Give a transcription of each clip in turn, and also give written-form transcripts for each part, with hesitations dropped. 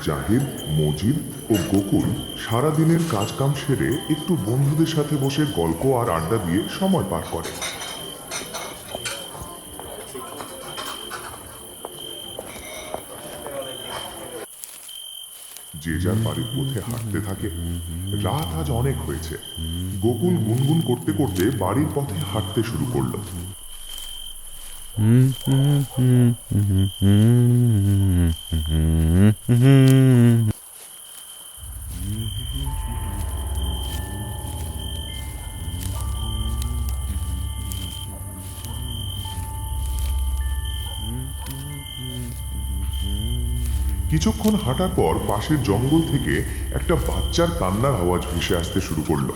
জাহিদ, মজিদ ও গোকুল সারাদিনের কাজকাম সেরে একটু বন্ধুদের সাথে বসে গল্প আর আড্ডা দিয়ে সময় পার করে। যে যার বাড়ির পথে হাঁটতে থাকে। রাত আজ অনেক হয়েছে। গোকুল গুনগুন করতে করতে বাড়ির পথে হাঁটতে শুরু করলো। কিছুক্ষণ হাঁটার পর পাশের জঙ্গল থেকে একটা বাচ্চার কান্নার আওয়াজ ভেসে আসতে শুরু করলো।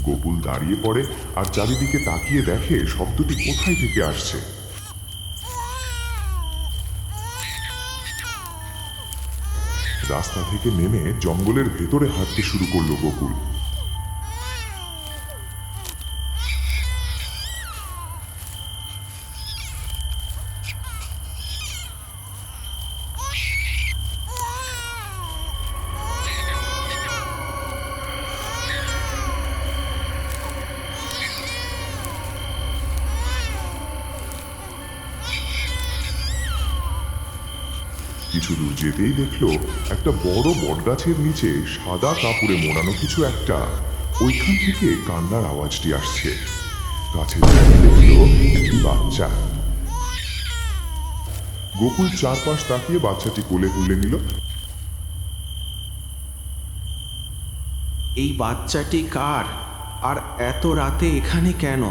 গোকুল দাঁড়িয়ে পড়ে আর চারিদিকে তাকিয়ে দেখে শব্দটি কোথায় থেকে আসছে। রাস্তা থেকে নেমে জঙ্গলের ভেতরে হাঁটতে শুরু করলো গোকুল। কিছু দূর যেতেই দেখলো একটা বড় বটগাছের নিচে সাদা কাপড়ে মোড়ানো কিছু একটা। ওইখান থেকে কান্নার আওয়াজটি আসছে। কাছে দেখলো একটি বাচ্চা। গোকুল চারপাশ তাকিয়ে বাচ্চাটি কোলে তুলে নিল। এই বাচ্চাটি কার, আর এত রাতে এখানে কেন?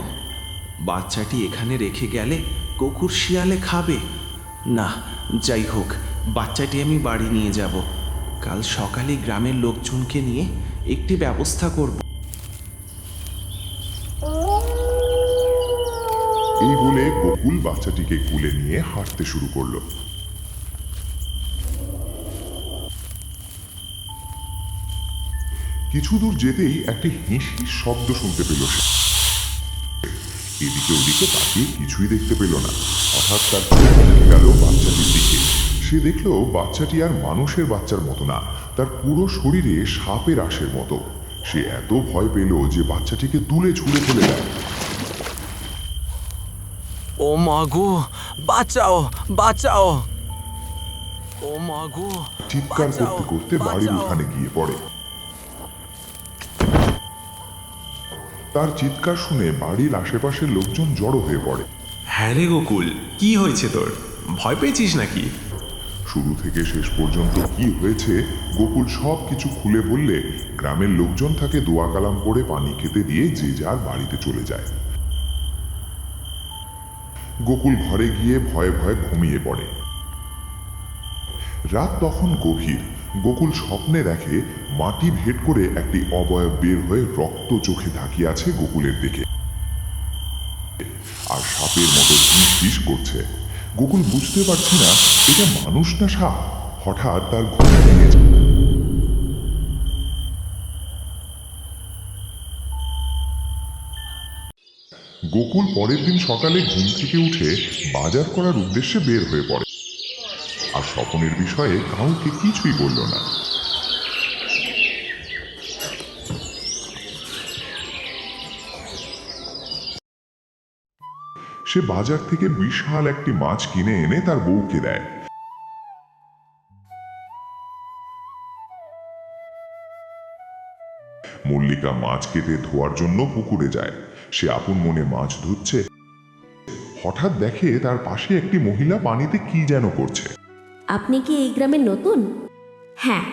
বাচ্চাটি এখানে রেখে গেলে কুকুর শিয়ালে খাবে না। যাই হোক, বাচ্চাটি আমি বাড়ি নিয়ে যাব। কাল সকালে গ্রামের লোকজনকে নিয়ে একটি ব্যবস্থা করব। এই বলে গোকুল বাচ্চাটিকে কুলে নিয়ে হাঁটতে শুরু করলো। কিছু দূর যেতেই একটি হিসির শব্দ শুনতে পেল সে। এদিকে ওদিকে তাকিয়ে কিছুই দেখতে পেল না। হঠাৎ তার চোখ গেল বাচ্চাটির দিকে। সে দেখলো বাচ্চাটি আর মানুষের বাচ্চার মতো না, তার পুরো শরীরে সাপের আঁশের মতো। সে এত ভয় পেল যে বাচ্চাটিকে তুলে ছুঁড়ে ফেলে দেয়। ও মাগো, বাঁচাও বাঁচাও! ও মাগো, চিৎকার করতে করতে বাড়ির উঠানে গিয়ে পড়ে। তার চিৎকার শুনে বাড়ির আশেপাশের লোকজন জড়ো হয়ে পড়ে। হ্যাঁ রে গোকুল, কি হয়েছে তোর? ভয় পেয়েছিস নাকি? শুরু থেকে শেষ পর্যন্ত কি হয়েছে গোকুল সব কিছু খুলে বললে গ্রামের লোকজন তাকে দোয়া কালাম করে পানি খেতে দিয়ে যে যার বাড়িতে চলে যায়। গোকুল ঘরে গিয়ে ভয়ে ভয়ে ঘুমিয়ে পড়ে। রাত তখন গভীর। গোকুল স্বপ্নে দেখে মাটি ভেদ করে একটি অবয়ব বের হয়ে রক্ত চোখে তাকিয়ে আছে গোকুলের দিকে, আর সাপের মতো ফিস করছে। গোকুল বুঝতে পারছে না এটা মানুষ না সাপ। হঠাৎ তার ঘুম ভেঙে যায়। গোকুল পরের দিন সকালে ঘুম থেকে উঠে বাজার করার উদ্দেশ্যে বের হয়ে পড়ে, আর স্বপনের বিষয়ে কাউকে কিছুই বলল না। সে বাজার থেকে বিশাল একটি মাছ কিনে এনে তার বউকে দেয়। মল্লিকা মাছ কেটে ধোয়ার জন্য পুকুরে যায়। সে আপন মনে মাছ ধুচ্ছে। হঠাৎ দেখে তার পাশে একটি মহিলা পানিতে কি যেন করছে। আপনি কি এই গ্রামের নতুন? হ্যাঁ,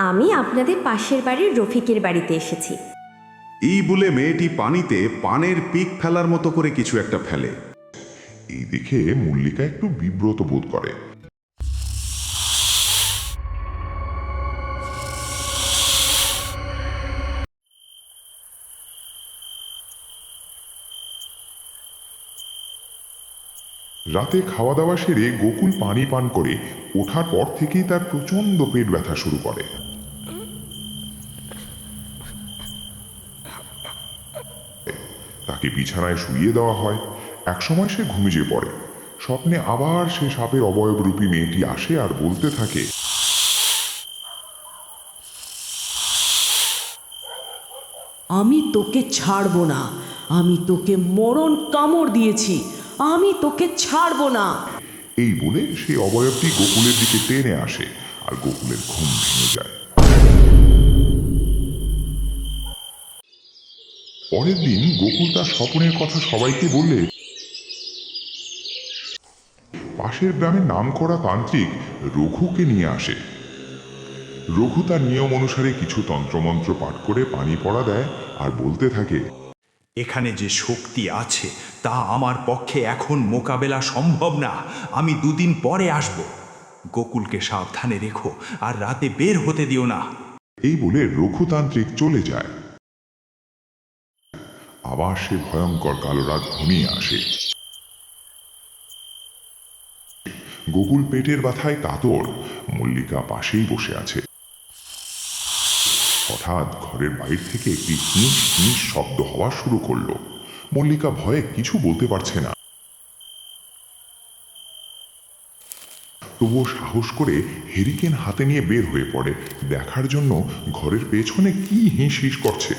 আমি আপনাদের পাশের বাড়ির রফিকের বাড়িতে এসেছি। এই বলে মেয়েটি পানিতে পানের পিক ফেলার মতো করে কিছু একটা ফেলে। এই দেখে মল্লিকা একটু বিব্রত বোধ করে। রাতে খাওয়া দাওয়া সেরে গোকুল পানি পান করে ওঠার পর থেকেই তার প্রচন্ড পেট ব্যথা শুরু করে। তাকে বিছানায় শুইয়ে দেওয়া হয়। একসময় সে ঘুমিয়ে পড়ে। স্বপ্নে আবার সে সাপের অবয়বরূপী মেয়েটি আসে আর বলতে থাকে, আমি তোকে ছাড়বো না, আমি তোকে মরণ কামড় দিয়েছি, আমি তোকে ছাড়বো না। এই বলে সেই অবয়বটি গোকুলের দিকে টেনে আসে আর গোকুলের ঘুম ভেঙে যায়। পরের দিন গোকুল তার স্বপ্নের কথা সবাইকে বললে পাশের গ্রামের নামকরা তান্ত্রিক রঘুকে নিয়ে আসে। রঘু তার নিয়ম অনুসারে কিছু তন্ত্রমন্ত্র পাঠ করে পানি পড়া দেয় আর বলতে থাকে, এখানে যে শক্তি আছে তা আমার পক্ষে এখন মোকাবেলা সম্ভব না। আমি 2 দিন পরে আসব। গোকুলকে সাবধানে রেখো আর রাতে বের হতে দিও না। এই বলে রঘুতান্ত্রিক চলে যায়। আবার সে ভয়ঙ্কর কালো রাত ঘনিয়ে আসে। গোকুল পেটের ব্যথায় কাতর, মল্লিকা পাশেই বসে আছে। হঠাৎ ঘরের বাইরে থেকে একটি হিঁস হিঁস শব্দ হওয়া শুরু করলো। মল্লিকা ভয়ে কিছু বলতে পারছে না, তবুও সাহস করে হেরিকেন হাতে নিয়ে বের হয়ে পড়ে দেখার জন্য ঘরের পেছনে কি হিঁস হিঁস করছে।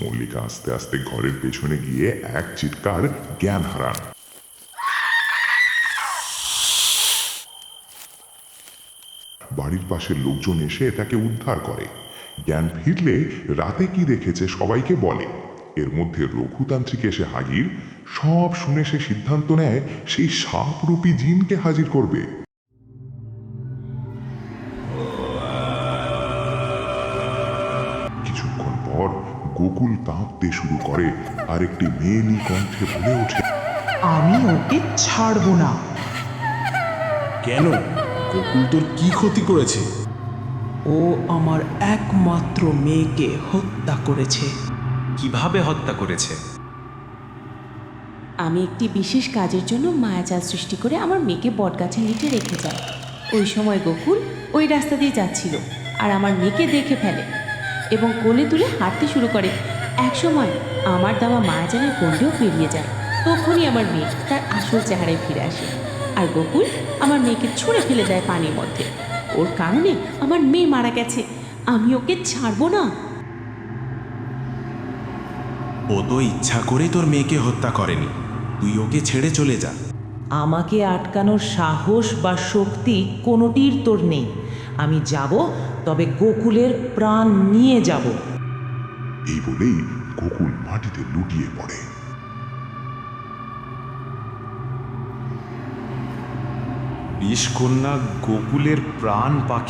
মল্লিকা আস্তে আস্তে ঘরের পেছনে গিয়ে এক চিৎকার জ্ঞান হারান। বাড়ির পাশের লোকজন এসে তাকে উদ্ধার করে। জ্ঞান ফিরলে রাতে কি দেখেছে সবাইকে বলে। এর মধ্যে রঘুতান্ত্রিক এসে হাজির। সব শুনে সে সিদ্ধান্ত নেয় সেই সাপরূপী জিনকে হাজির করবে। কিছুক্ষণ পর গোকুল কাঁপতে শুরু করে আর একটি মেয়েলি কণ্ঠে বলে ওঠে, আমি ওকে ছাড়বো না। কেন? গোকুল তোর কি ক্ষতি করেছে? ও আমার একমাত্র মেয়েকে হত্যা করেছে। কিভাবে হত্যা করেছে? আমি একটি বিশেষ কাজের জন্য মায়াজাল সৃষ্টি করে আমার মেয়েকে বটগাছের নিচে রেখে যাই। ওই সময় গোকুল ওই রাস্তা দিয়ে যাচ্ছিল আর আমার মেয়েকে দেখে ফেলে এবং কোলে তুলে হাঁটতে শুরু করে। একসময় আমার দেওয়া মায়াজালের গণ্ডিও পেরিয়ে যায়। তখনই আমার মেয়ে তার আসল চেহারায় ফিরে আসে আর গোকুল আমার মেয়েকে ছুঁড়ে ফেলে দেয় পানির মধ্যে। ওর কারণে আমার মেয়ে মারা গেছে। আমি ওকে ছাড়বো না। ও তো ইচ্ছা করে তোর মেয়েকে হত্যা করেনি। তুই ওকে ছেড়ে চলে যা। আমাকে আটকানোর সাহস বা শক্তি কোনোটির তোর নেই। আমি যাব, তবে গোকুলের প্রাণ নিয়ে যাব। এই বলেই গোকুল মাটিতে লুটিয়ে পড়ে। বিষকন্যা গোকুলের প্রাণ পাখি